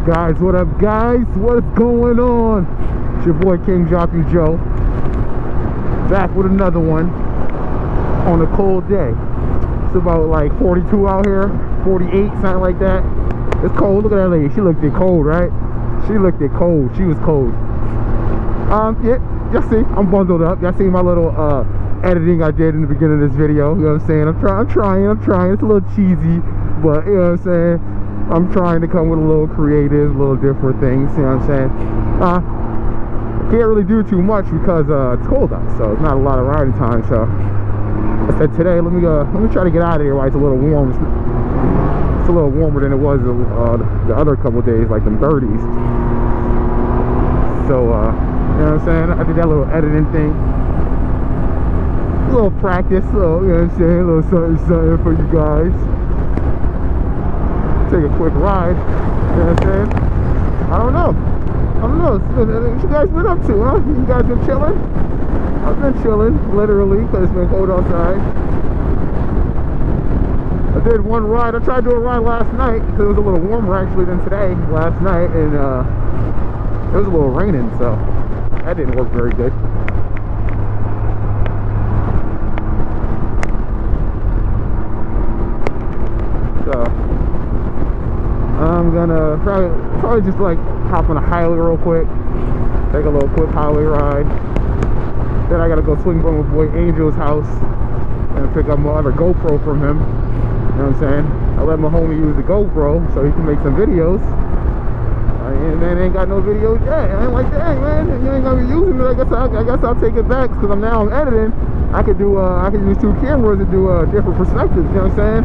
Guys, what up guys? What's going on? It's your boy King Jockey Joe, back with another one on a cold day. It's about like 42 out here, 48, something like that. It's cold. Look at that lady. She looked it cold, right? She looked it cold. She was cold. Yeah, y'all see, I'm bundled up. Y'all see my little editing I did in the beginning of this video. You know what I'm saying? I'm trying. It's a little cheesy, but you know what I'm saying? I'm trying to come with a little creative, a little different things. You know what I'm saying? Can't really do too much because it's cold out, so it's not a lot of riding time. So I said today, let me try to get out of here while it's a little warm. It's a little warmer than it was the other couple of days, like them 30s. So you know what I'm saying? I did that little editing thing, a little practice, you know what I'm saying? A little something for you guys. Take a quick ride, you know what I'm saying? I don't know. What you guys been up to, huh? You guys been chilling? I've been chilling, literally, because it's been cold outside. I did one ride. I tried to do a ride last night because it was a little warmer actually than today, last night, and it was a little raining, so that didn't work very good. So I'm gonna probably just like hop on a highway real quick, take a little quick highway ride. Then I gotta go swing by my boy Angel's house and pick up my other GoPro from him. You know what I'm saying? I let my homie use the GoPro so he can make some videos. And man, ain't got no videos yet. I ain't like, dang man, you ain't gonna be using it. I guess I'll take it back because I'm editing. I could use two cameras and do different perspectives. You know what I'm saying?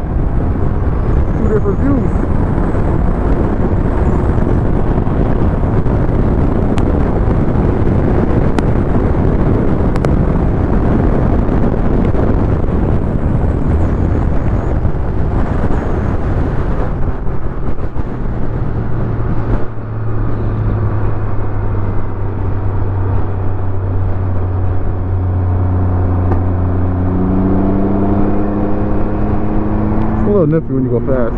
Two different views. It's a little nippy when you go fast.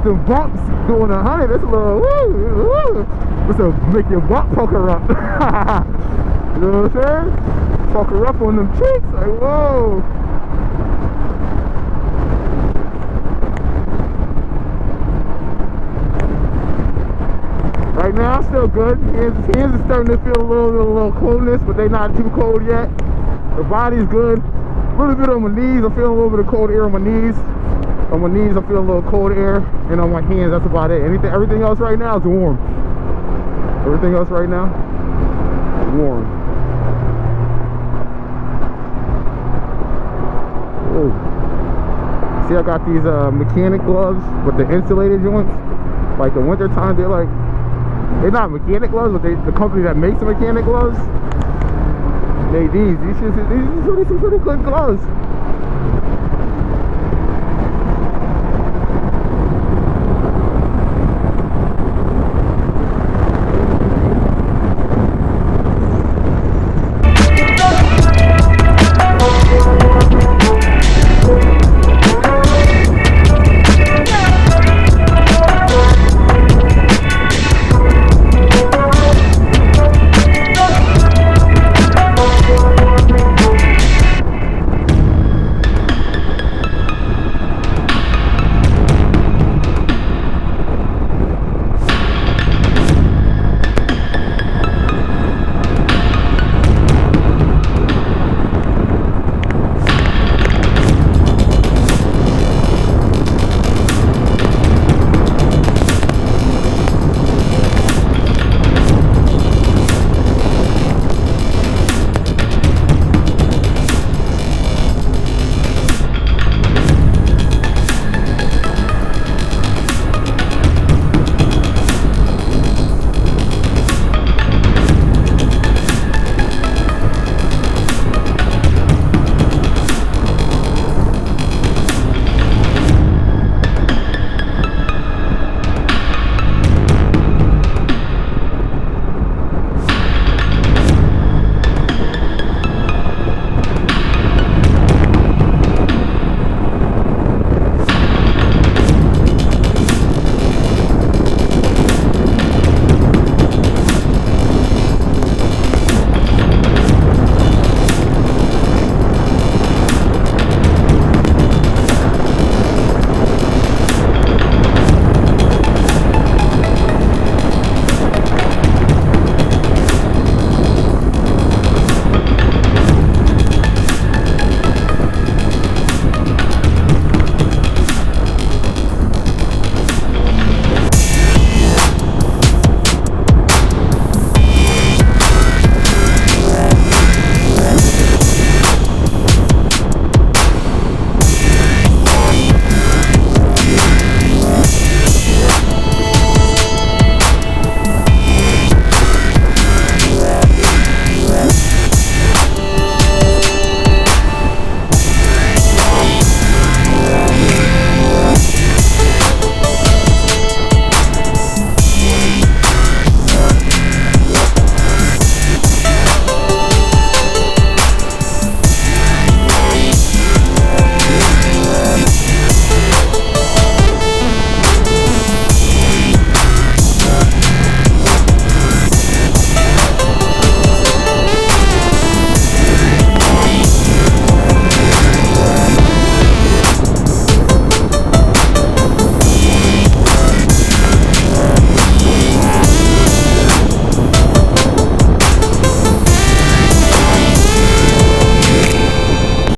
Some bumps doing 100. That's a little woo. What's up? Make your butt pucker up. You know what I'm saying? Pucker up on them cheeks. Like whoa. Right now, still good. Hands is starting to feel a little coldness, but they're not too cold yet. The body's good. A little bit on my knees. I'm feeling a little bit of cold air on my knees. On my knees, I feel a little cold air, and on my hands, that's about it. Everything else right now is warm. Everything else right now is warm. Ooh. See, I got these mechanic gloves with the insulated joints. Like the winter time, they're not mechanic gloves, but the company that makes the mechanic gloves made these. These are some pretty good gloves.